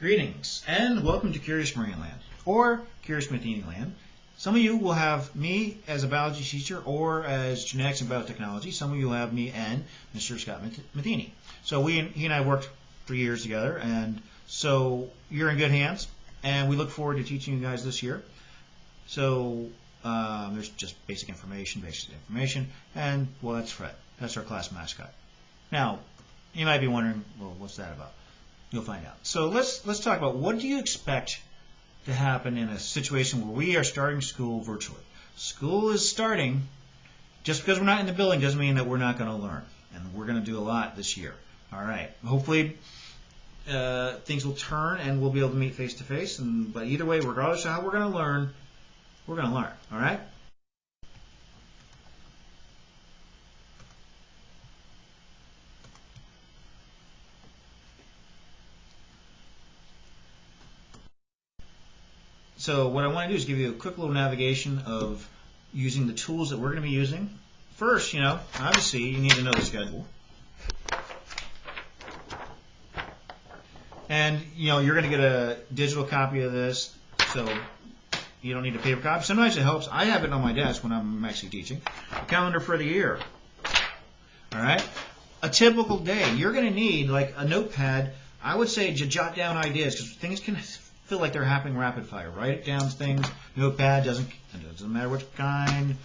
Greetings and welcome to Curious Marine Land or Curious Matheny Land. Some of you will have me as a biology teacher or as genetics and biotechnology. Some of you will have me and Mr. Scott Matheny. So he and I worked for years together, and so you're in good hands, and we look forward to teaching you guys this year. So there's just basic information, and well, that's Fred. That's our class mascot. Now, you might be wondering, well, what's that about? You'll find out. So let's talk about what do you expect to happen in a situation where we are starting school virtually. School is starting. Just because we're not in the building doesn't mean that we're not going to learn, and we're going to do a lot this year. All right. Hopefully things will turn and we'll be able to meet face to face. But either way, regardless of how we're going to learn, we're going to learn. All right. So what I want to do is give you a quick little navigation of using the tools that we're going to be using. First, obviously you need to know the schedule. And, you're going to get a digital copy of this, so you don't need a paper copy. Sometimes it helps. I have it on my desk when I'm actually teaching. A calendar for the year. All right? A typical day. You're going to need, like, a notepad. I would say to jot down ideas, because things can feel like they're happening rapid fire. Write down things. Notepad doesn't matter which kind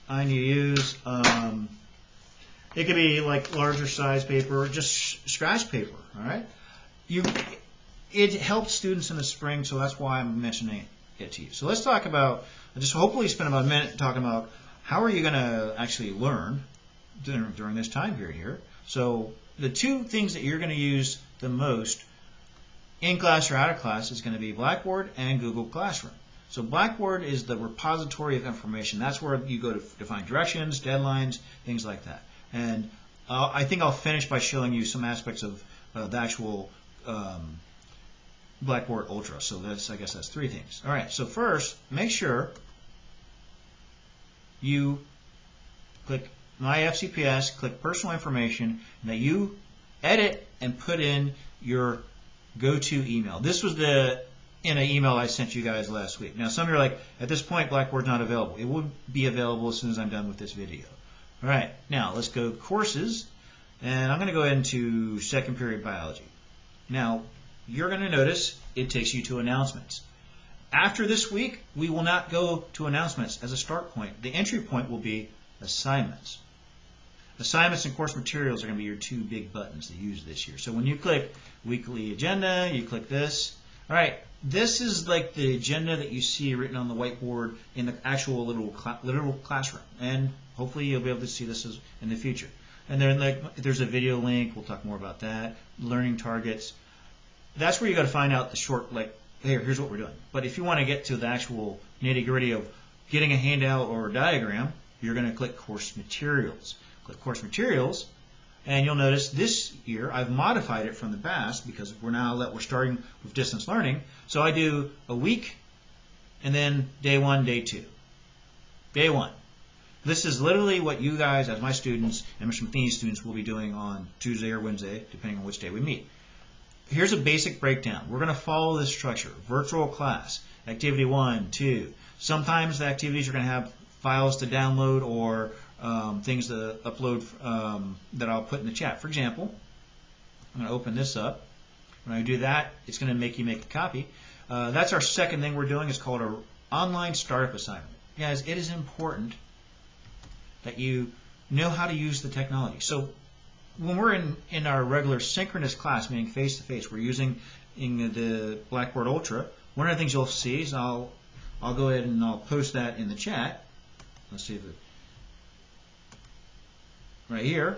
you use. It could be like larger size paper or just scratch paper. All right. It helps students in the spring, so that's why I'm mentioning it to you. So let's talk about. Just hopefully spend about a minute talking about how are you going to actually learn during this time period here. So the two things that you're going to use the most in class or out of class is going to be Blackboard and Google Classroom. So Blackboard is the repository of information. That's where you go to define directions, deadlines, things like that. And I think I'll finish by showing you some aspects of the actual Blackboard Ultra. So I guess that's three things. All right. So first, make sure you click My FCPS, click Personal Information, and that you edit and put in your go-to email. This was in an email I sent you guys last week. Now, some of you are like, at this point, Blackboard's not available. It will be available as soon as I'm done with this video. All right, now let's go courses, and I'm going to go into second period biology. Now, you're going to notice it takes you to announcements. After this week, we will not go to announcements as a start point. The entry point will be assignments. Assignments and course materials are going to be your two big buttons to use this year. So when you click weekly agenda, you click this. All right, this is like the agenda that you see written on the whiteboard in the actual literal classroom. And hopefully you'll be able to see this in the future. And then there's a video link. We'll talk more about that. Learning targets. That's where you got to find out the short, here's what we're doing. But if you want to get to the actual nitty-gritty of getting a handout or a diagram, you're going to click course materials. Click course materials, and you'll notice this year I've modified it from the past because we're starting with distance learning. So I do a week, and then day 1, day 2. Day 1. This is literally what you guys, as my students and Mr. Matheny's students, will be doing on Tuesday or Wednesday, depending on which day we meet. Here's a basic breakdown. We're going to follow this structure. Virtual class, activity 1, 2. Sometimes the activities are going to have files to download or things to upload that I'll put in the chat. For example, I'm going to open this up. When I do that, it's going to make you make a copy. That's our second thing we're doing. It's called an online startup assignment. Guys, it is important that you know how to use the technology. So when we're in our regular synchronous class, meaning face-to-face, we're using in the Blackboard Ultra. One of the things you'll see is I'll go ahead and I'll post that in the chat. Let's see if it right here.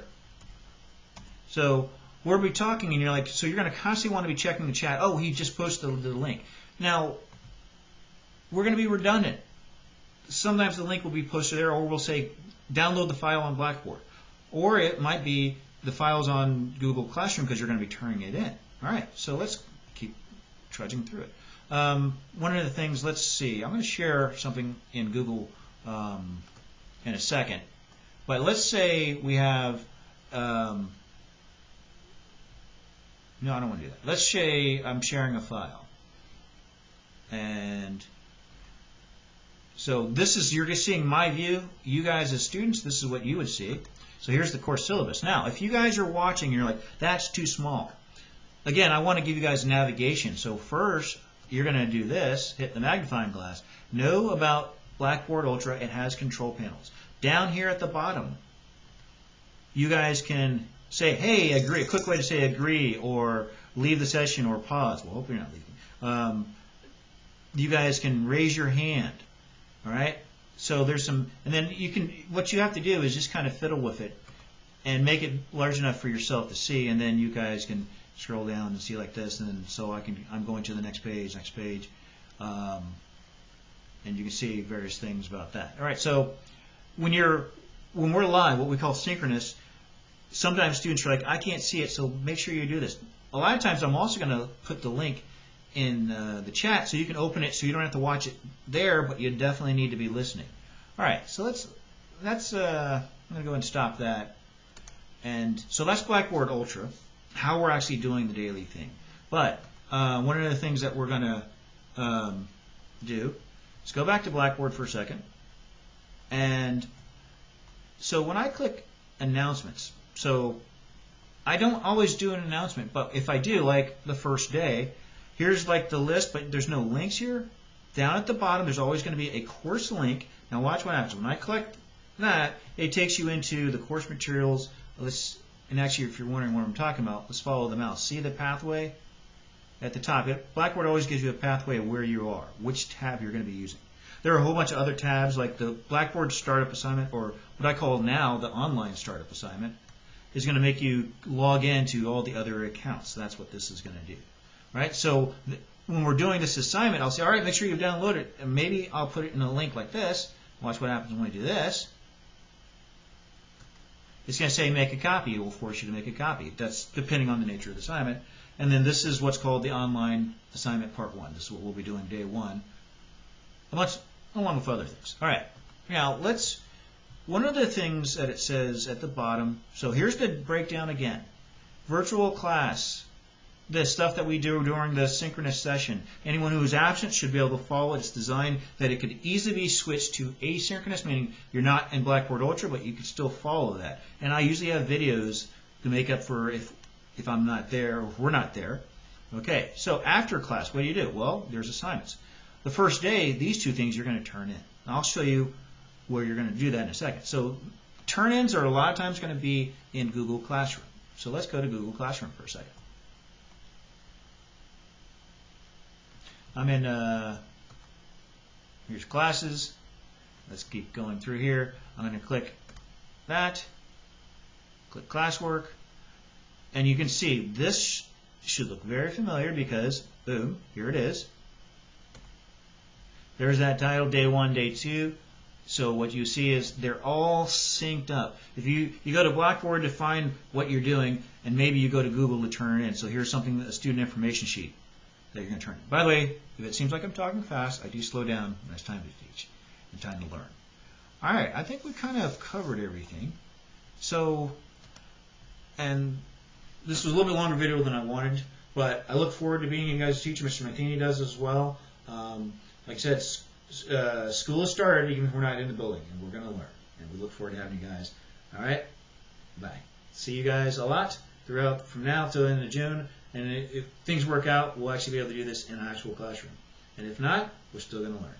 So we'll be talking, and you're like, so you're going to constantly want to be checking the chat. Oh, he just posted the link. Now, we're going to be redundant. Sometimes the link will be posted there, or we'll say, download the file on Blackboard. Or it might be the files on Google Classroom because you're going to be turning it in. All right, so let's keep trudging through it. One of the things, let's see, I'm going to share something in Google in a second. But let's say we have No, I don't want to do that. Let's say I'm sharing a file. And so this is, you're just seeing my view. You guys as students, this is what you would see. So here's the course syllabus. Now, if you guys are watching, you're like, that's too small. Again, I want to give you guys navigation. So first, you're going to do this, hit the magnifying glass. Know about Blackboard Ultra, it has control panels. Down here at the bottom, you guys can say, hey, agree. A quick way to say agree, or leave the session, or pause. Well, hope you're not leaving. You guys can raise your hand. All right? So there's some, and then you can, what you have to do is just kind of fiddle with it and make it large enough for yourself to see, and then you guys can scroll down and see like this, and then so I'm going to the next page, and you can see various things about that. All right, so when we're live, what we call synchronous, sometimes students are like, I can't see it, so make sure you do this. A lot of times I'm also going to put the link in the chat so you can open it so you don't have to watch it there, but you definitely need to be listening. All right, so I'm going to go ahead and stop that. And so that's Blackboard Ultra, how we're actually doing the daily thing. But one of the things that we're going to do is go back to Blackboard for a second. And so when I click announcements, so I don't always do an announcement, but if I do, like the first day, here's like the list, but there's no links here. Down at the bottom, there's always going to be a course link. Now watch what happens. When I click that, it takes you into the course materials. And actually, if you're wondering what I'm talking about, let's follow the mouse. See the pathway at the top? Blackboard always gives you a pathway of where you are, which tab you're going to be using. There are a whole bunch of other tabs, like the Blackboard Startup Assignment, or what I call now the Online Startup Assignment, is going to make you log into all the other accounts. So that's what this is going to do. Right? So when we're doing this assignment, I'll say, all right, make sure you download it, and maybe I'll put it in a link like this. Watch what happens when I do this. It's going to say make a copy. It will force you to make a copy. That's depending on the nature of the assignment. And then this is what's called the Online Assignment Part 1. This is what we'll be doing day 1, along with other things. All right. Now, one of the things that it says at the bottom, so here's the breakdown again. Virtual class, the stuff that we do during the synchronous session. Anyone who is absent should be able to follow. It's designed that it could easily be switched to asynchronous, meaning you're not in Blackboard Ultra, but you could still follow that. And I usually have videos to make up for if I'm not there or if we're not there. Okay, so after class, what do? Well, there's assignments. The first day, these two things you're going to turn in. And I'll show you where you're going to do that in a second. So turn-ins are a lot of times going to be in Google Classroom. So let's go to Google Classroom for a second. I'm in, here's classes. Let's keep going through here. I'm going to click that, click classwork, and you can see this should look very familiar because, boom, here it is. There's that title, day 1, day 2. So what you see is they're all synced up. If you go to Blackboard to find what you're doing, and maybe you go to Google to turn it in. So here's something, a student information sheet that you're going to turn in. By the way, if it seems like I'm talking fast, I do slow down when it's time to teach and time to learn. All right, I think we kind of covered everything. So, and this was a little bit longer video than I wanted, but I look forward to being you guys' teacher. Mr. Martini does as well. Like I said, school has started even if we're not in the building, and we're going to learn. And we look forward to having you guys. All right, bye. See you guys a lot throughout from now till the end of June. And if things work out, we'll actually be able to do this in an actual classroom. And if not, we're still going to learn.